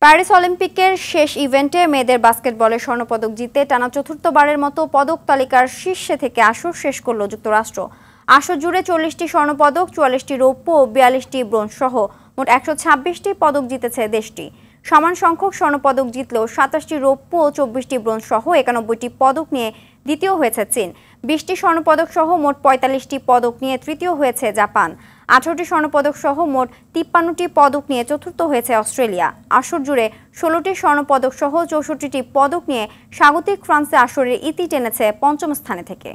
Paris অলিম্পিকের শেষ ইভেন্টে মেয়েদের বাস্কেটবলে স্বর্ণপদক জিতে টানা চতুর্থবারের মতো পদক তালিকার শীর্ষে থেকে আসর শেষ করল যুক্তরাষ্ট্র। আসর জুড়ে 40টি স্বর্ণপদক, 44টি রৌপ্য ও 42টি ব্রোঞ্জ সহ মোট 126টি পদক জিতেছে দেশটি। সমান সংখ্যক স্বর্ণপদক জিতলেও 27টি রৌপ্য ও 24টি ব্রোঞ্জ সহ 91টি পদক নিয়ে দ্বিতীয় হয়েছে চীন। 20টি স্বর্ণপদক সহ মোট 45টি পদক নিয়ে তৃতীয় হয়েছে জাপান। 18টি স্বর্ণপদক সহ মোট 53টি পদক নিয়ে চতুর্থ হয়েছে অস্ট্রেলিয়া। আসর জুড়ে 16টি স্বর্ণপদক সহ 64টি পদক নিয়ে স্বাগতিক ফ্রান্সে আসরের ইতি টেনেছে পঞ্চম স্থানে থেকে।